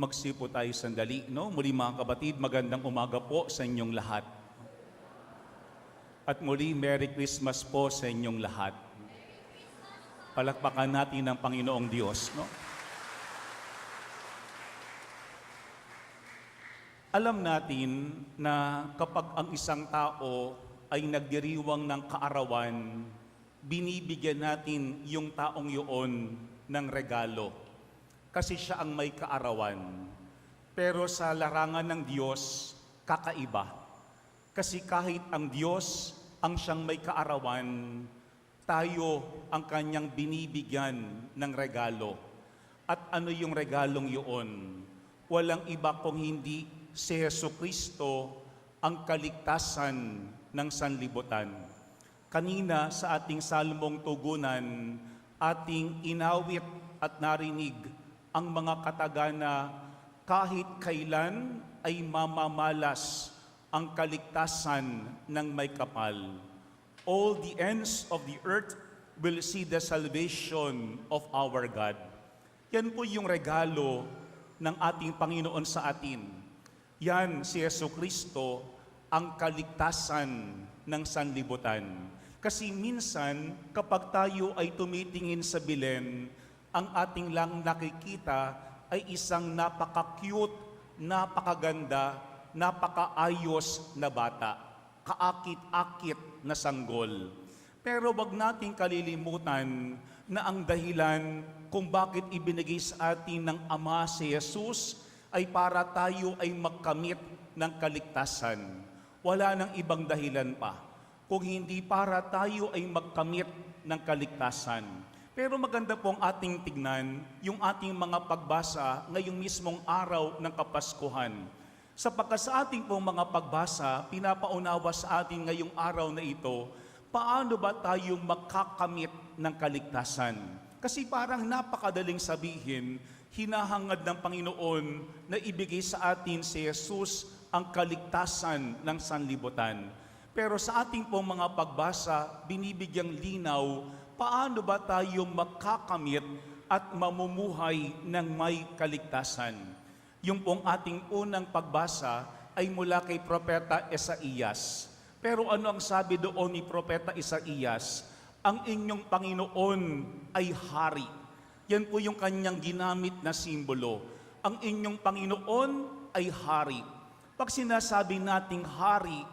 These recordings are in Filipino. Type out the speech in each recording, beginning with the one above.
Magsipo tayo sandali, no? Muli mga kapatid, magandang umaga po sa inyong lahat. At muli, Merry Christmas po sa inyong lahat. Palakpakan natin ang Panginoong Diyos, no? Alam natin na kapag ang isang tao ay nagdiriwang ng kaarawan, binibigyan natin yung taong yun ng regalo. Kasi siya ang may kaarawan. Pero sa larangan ng Diyos, kakaiba. Kasi kahit ang Diyos ang siyang may kaarawan, tayo ang kanyang binibigyan ng regalo. At ano yung regalong yun? Walang iba kung hindi si Jesucristo ang kaligtasan ng sanlibutan. Kanina sa ating salmong tugunan, ating inawit at narinig ang mga katagana kahit kailan ay mamamalas ang kaligtasan ng may kapal. All the ends of the earth will see the salvation of our God. Yan po yung regalo ng ating Panginoon sa atin. Yan si Jesucristo ang kaligtasan ng sanlibutan. Kasi minsan kapag tayo ay tumitingin sa Belen, ang ating lang nakikita ay isang napaka-cute, napakaganda, napakaayos na bata. Kaakit-akit na sanggol. Pero wag nating kalilimutan na ang dahilan kung bakit ibinigay sa atin ng Ama si Jesus ay para tayo ay magkamit ng kaligtasan. Wala nang ibang dahilan pa, kung hindi para tayo ay magkamit ng kaligtasan. Pero maganda pong ating tignan yung ating mga pagbasa ngayong mismong araw ng Kapaskuhan. Sapagkat sa ating pong mga pagbasa, pinapaunawa sa atin ngayong araw na ito, paano ba tayo makakamit ng kaligtasan? Kasi parang napakadaling sabihin, hinahangad ng Panginoon na ibigay sa atin si Jesus ang kaligtasan ng sanlibutan. Pero sa ating pong mga pagbasa, binibigyang linaw, paano ba tayo makakamit at mamumuhay ng may kaligtasan? Yung pong ating unang pagbasa ay mula kay Propeta Isaías. Pero ano ang sabi doon ni Propeta Isaías? Ang inyong Panginoon ay hari. Yan po yung kanyang ginamit na simbolo. Ang inyong Panginoon ay hari. Pag sinasabi nating hari,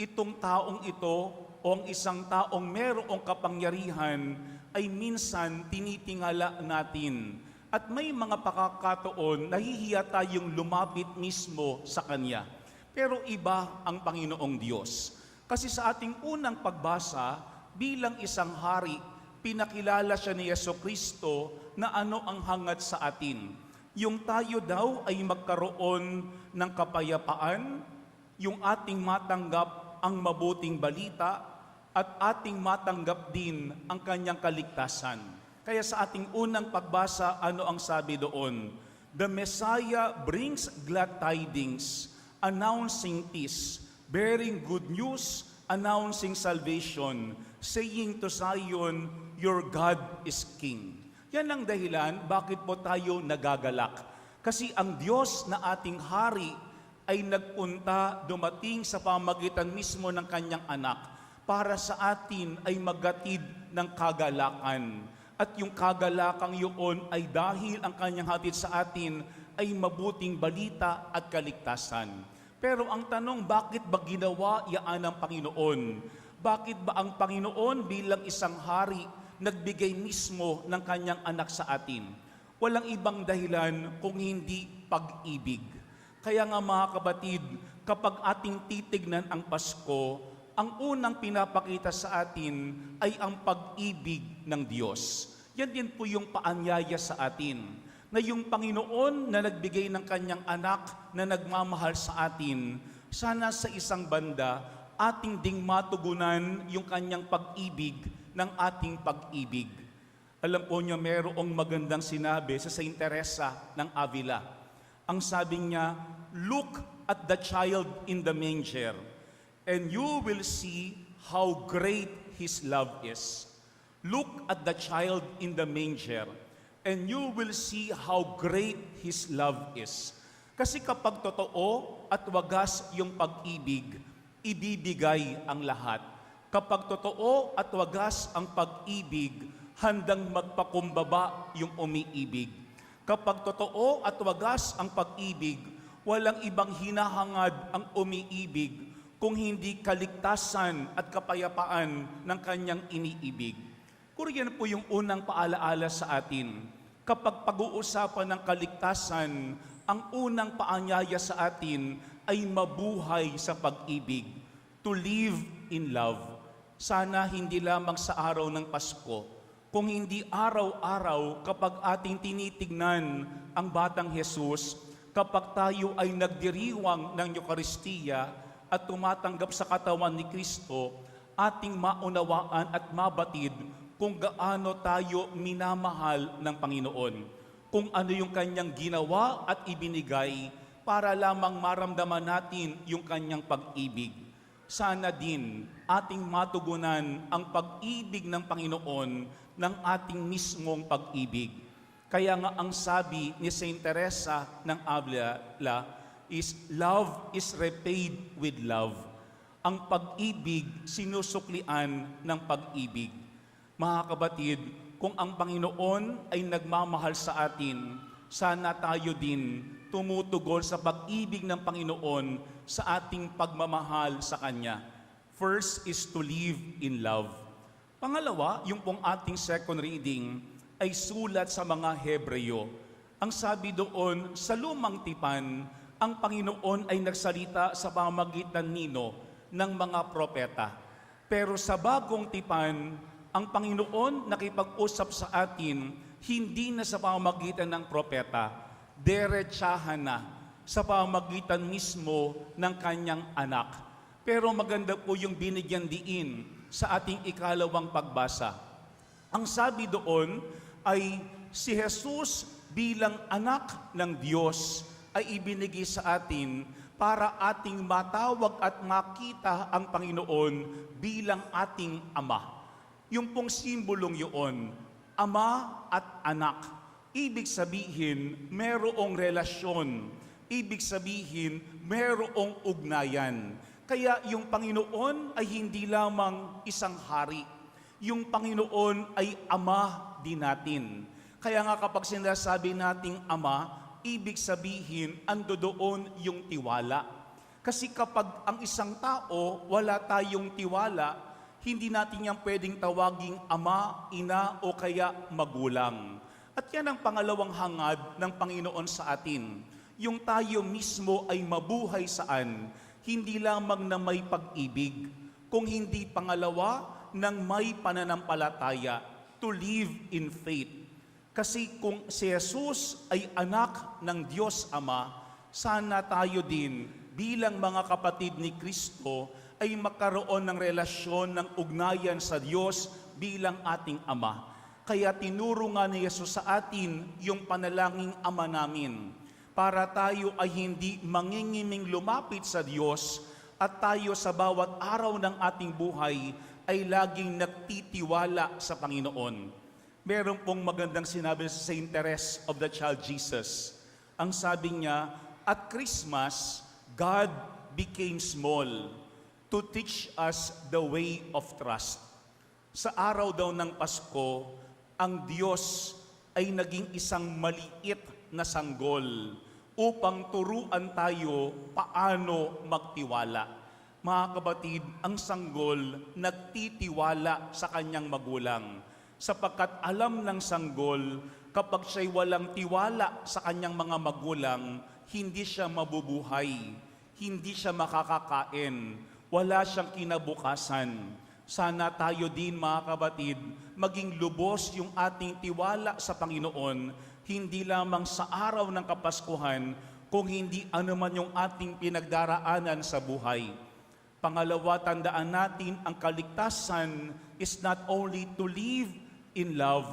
itong taong ito o ang isang taong merong kapangyarihan ay minsan tinitingala natin. At may mga pagkakataon, nahihiya tayong lumapit mismo sa Kanya. Pero iba ang Panginoong Diyos. Kasi sa ating unang pagbasa, bilang isang hari, pinakilala siya ni Jesucristo na ano ang hangad sa atin. Yung tayo daw ay magkaroon ng kapayapaan, yung ating matanggap ang mabuting balita, at ating matanggap din ang Kanyang kaligtasan. Kaya sa ating unang pagbasa, ano ang sabi doon? The Messiah brings glad tidings, announcing peace, bearing good news, announcing salvation, saying to Zion, your God is King. Yan ang dahilan bakit po tayo nagagalak. Kasi ang Diyos na ating hari ay nagpunta, dumating sa pamagitan mismo ng Kanyang anak para sa atin ay maghatid ng kagalakan. At yung kagalakang yun ay dahil ang Kanyang hatid sa atin ay mabuting balita at kaligtasan. Pero ang tanong, bakit ba ginawa yaan ng Panginoon? Bakit ba ang Panginoon bilang isang hari nagbigay mismo ng Kanyang anak sa atin? Walang ibang dahilan kung hindi pag-ibig. Kaya nga mga kapatid, kapag ating titignan ang Pasko, ang unang pinapakita sa atin ay ang pag-ibig ng Diyos. Yan din po yung paanyaya sa atin, na yung Panginoon na nagbigay ng Kanyang anak na nagmamahal sa atin, sana sa isang banda, ating ding matugunan yung Kanyang pag-ibig ng ating pag-ibig. Alam po niyo, mayroong magandang sinabi sa Saint Teresa ng Avila. Ang sabi niya, look at the child in the manger, and you will see how great His love is. Look at the child in the manger. and you will see how great His love is. Kasi kapag totoo at wagas yung pag-ibig, ibibigay ang lahat. Kapag totoo at wagas ang pag-ibig, handang magpakumbaba yung umiibig. Kapag totoo at wagas ang pag-ibig, walang ibang hinahangad ang umiibig kung hindi kaligtasan at kapayapaan ng kanyang iniibig. Kung yan po yung unang paalaala sa atin. Kapag pag-uusapan ng kaligtasan, ang unang paanyaya sa atin ay mabuhay sa pag-ibig, to live in love. Sana hindi lamang sa araw ng Pasko, kung hindi araw-araw kapag ating tinitignan ang batang Jesus, kapag tayo ay nagdiriwang ng Eucharistia at tumatanggap sa katawan ni Kristo, ating maunawaan at mabatid kung gaano tayo minamahal ng Panginoon, kung ano yung kanyang ginawa at ibinigay para lamang maramdaman natin yung kanyang pag-ibig. Sana din ating matugunan ang pag-ibig ng Panginoon ng ating mismong pag-ibig. Kaya nga ang sabi ni Saint Teresa ng Avila is, love is repaid with love. Ang pag-ibig sinusuklian ng pag-ibig. Mga kapatid, kung ang Panginoon ay nagmamahal sa atin, sana tayo din tumutugon sa pag-ibig ng Panginoon sa ating pagmamahal sa Kanya. First is to live in love. Pangalawa, yung pong ating second reading ay sulat sa mga Hebreo. Ang sabi doon, sa lumang tipan, ang Panginoon ay nagsalita sa pamamagitan nino ng mga propeta. Pero sa bagong tipan, ang Panginoon nakipag-usap sa atin, hindi na sa pamamagitan ng propeta, diretsahan na sa pamamagitan mismo ng kanyang anak. Pero maganda po yung binigyan diin sa ating ikalawang pagbasa. Ang sabi doon ay si Jesus bilang anak ng Diyos ay ibinigay sa atin para ating matawag at makita ang Panginoon bilang ating Ama. Yung pong simbolong yun, ama at anak. Ibig sabihin, merong relasyon. Ibig sabihin, merong ugnayan. Kaya yung Panginoon ay hindi lamang isang hari. Yung Panginoon ay ama din natin. Kaya nga kapag sinasabi nating ama, ibig sabihin, ando doon yung tiwala. Kasi kapag ang isang tao, wala tayong tiwala, hindi natin yan pwedeng tawaging ama, ina o kaya magulang. At yan ang pangalawang hangad ng Panginoon sa atin. Yung tayo mismo ay mabuhay saan? Hindi lamang na may pag-ibig, kung hindi pangalawa ng may pananampalataya, to live in faith. Kasi kung si Jesus ay anak ng Diyos Ama, sana tayo din bilang mga kapatid ni Kristo ay magkaroon ng relasyon ng ugnayan sa Diyos bilang ating Ama. Kaya tinuro nga ni Jesus sa atin yung panalangin Ama namin para tayo ay hindi mangingiming lumapit sa Diyos at tayo sa bawat araw ng ating buhay ay laging nagtitiwala sa Panginoon. Meron pong magandang sinabi sa Saint Teresa of the Child Jesus. Ang sabi niya, at Christmas, God became small to teach us the way of trust. Sa araw daw ng Pasko, ang Diyos ay naging isang maliit na sanggol upang turuan tayo paano magtiwala. Mga kapatid, ang sanggol nagtitiwala sa kanyang magulang sapagkat alam ng sanggol kapag siya'y walang tiwala sa kanyang mga magulang, hindi siya mabubuhay, hindi siya makakakain, wala siyang kinabukasan. Sana tayo din mga kapatid, maging lubos yung ating tiwala sa Panginoon, hindi lamang sa araw ng Kapaskuhan, kung hindi anuman yung ating pinagdaraanan sa buhay. Pangalawa, tandaan natin ang kaligtasan is not only to live in love,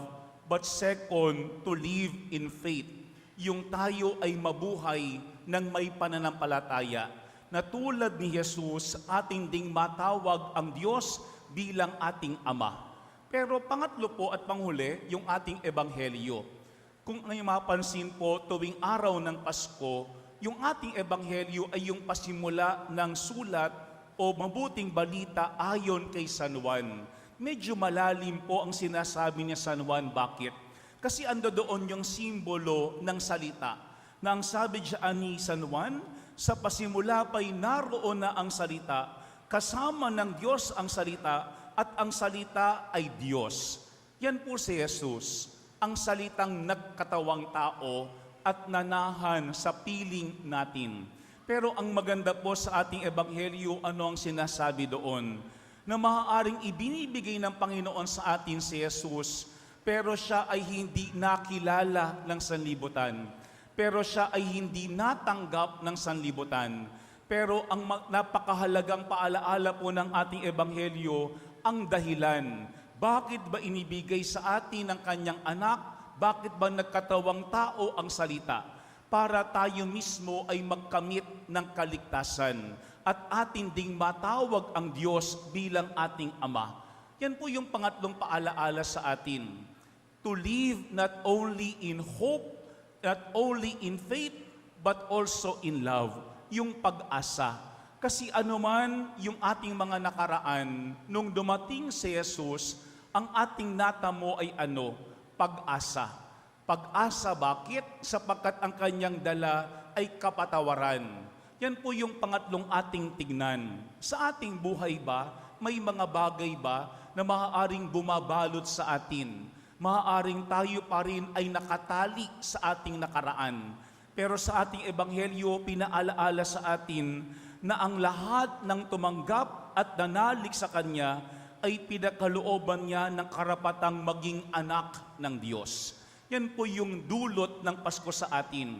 but second, to live in faith. Yung tayo ay mabuhay ng may pananampalataya, na tulad ni Jesus, ating ding matawag ang Diyos bilang ating Ama. Pero pangatlo po at panghuli, yung ating ebanghelyo. Kung ngayon mapansin po, tuwing araw ng Pasko, yung ating ebanghelyo ay yung pasimula ng sulat o mabuting balita ayon kay San Juan. Medyo malalim po ang sinasabi niya San Juan. Bakit? Kasi ando doon yung simbolo ng salita. Na ang sabi diyan ni San Juan, sa pasimula pa'y naroon na ang salita, kasama ng Diyos ang salita, at ang salita ay Diyos. Yan po si Jesus, ang salitang nagkatawang tao at nanahan sa piling natin. Pero ang maganda po sa ating ebanghelyo, ano ang sinasabi doon? Na maaaring ibinibigay ng Panginoon sa atin si Jesus, pero siya ay hindi nakilala ng sanlibutan. Pero siya ay hindi natanggap ng sanlibutan. Pero ang napakahalagang paalaala po ng ating ebanghelyo, ang dahilan. Bakit ba inibigay sa atin ng kanyang anak? Bakit ba nagkatawang tao ang salita? Para tayo mismo ay magkamit ng kaligtasan at atin ding matawag ang Diyos bilang ating Ama. Yan po yung pangatlong paalaala sa atin. To live not only in hope, not only in faith, but also in love. Yung pag-asa. Kasi anuman yung ating mga nakaraan, nung dumating si Jesus, ang ating natamo ay ano? Pag-asa. Pag-asa bakit? Sapagkat ang kanyang dala ay kapatawaran. Yan po yung pangatlong ating tignan. Sa ating buhay ba, may mga bagay ba na maaaring bumabalot sa atin? Maaaring tayo pa rin ay nakatali sa ating nakaraan. Pero sa ating ebanghelyo, pinaalaala sa atin na ang lahat ng tumanggap at nanalig sa Kanya ay pinakalooban niya ng karapatang maging anak ng Diyos. Yan po yung dulot ng Pasko sa atin,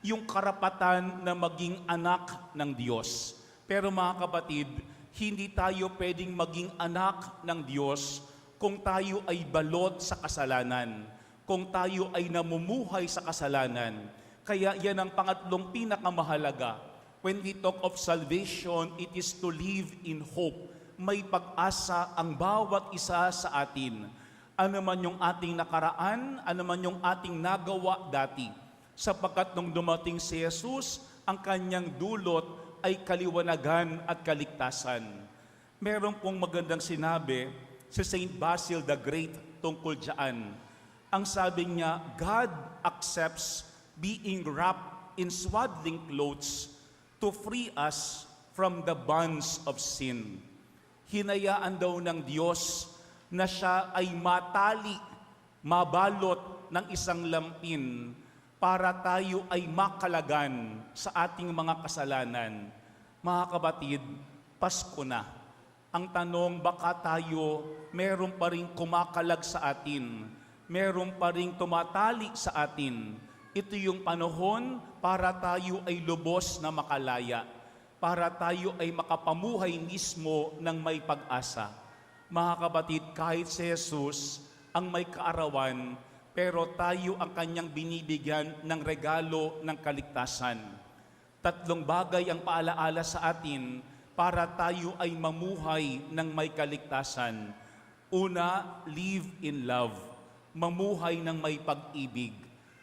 yung karapatan na maging anak ng Diyos. Pero mga kapatid, hindi tayo pwedeng maging anak ng Diyos kung tayo ay balot sa kasalanan, kung tayo ay namumuhay sa kasalanan. Kaya yan ang pangatlong pinakamahalaga. When we talk of salvation, it is to live in hope. May pag-asa ang bawat isa sa atin. Ano man yung ating nakaraan, ano man yung ating nagawa dati. Sapagkat nung dumating si Jesus, ang kanyang dulot ay kaliwanagan at kaligtasan. Meron pong magandang sinabi si Saint Basil the Great tungkol dyan. Ang sabi niya, God accepts being wrapped in swaddling clothes to free us from the bonds of sin. Hinayaan daw ng Diyos na siya ay matali, mabalot ng isang lampin para tayo ay makalagan sa ating mga kasalanan. Mga kapatid, Pasko na. Ang tanong, baka tayo meron pa rin kumakalag sa atin, meron pa rin tumatali sa atin. Ito yung panahon para tayo ay lubos na makalaya, para tayo ay makapamuhay mismo ng may pag-asa. Mga kapatid, kahit si Jesus ang may kaarawan, pero tayo ang kanyang binibigyan ng regalo ng kaligtasan. Tatlong bagay ang paalaala sa atin para tayo ay mamuhay ng may kaligtasan. Una, live in love. Mamuhay ng may pag-ibig.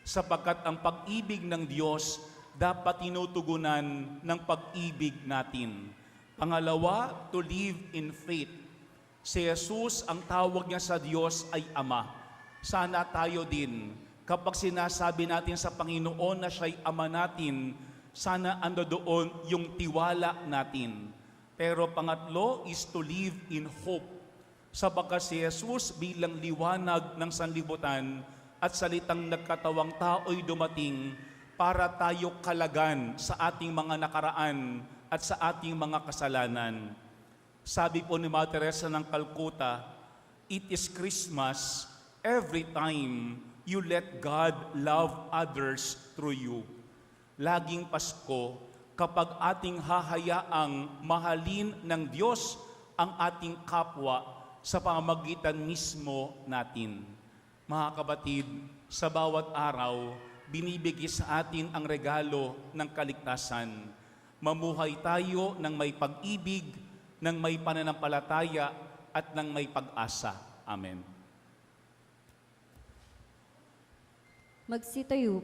Sapagkat ang pag-ibig ng Diyos dapat tinutugunan ng pag-ibig natin. Pangalawa, to live in faith. Si Jesus, ang tawag niya sa Diyos ay Ama. Sana tayo din, kapag sinasabi natin sa Panginoon na siya'y Ama natin, sana ando doon yung tiwala natin. Pero pangatlo is to live in hope. Sapagkat si Jesus bilang liwanag ng sanlibutan at salitang nagkatawang tao'y dumating para tayo kalagan sa ating mga nakaraan at sa ating mga kasalanan. Sabi po ni Mother Teresa ng Calcutta, it is Christmas every time you let God love others through you. Laging Pasko kapag ating hahayaang mahalin ng Diyos ang ating kapwa sa pamamagitan mismo natin. Mga kapatid, sa bawat araw, binibigay sa atin ang regalo ng kaligtasan. Mamuhay tayo ng may pag-ibig, ng may pananampalataya, at ng may pag-asa. Amen. Magsitayo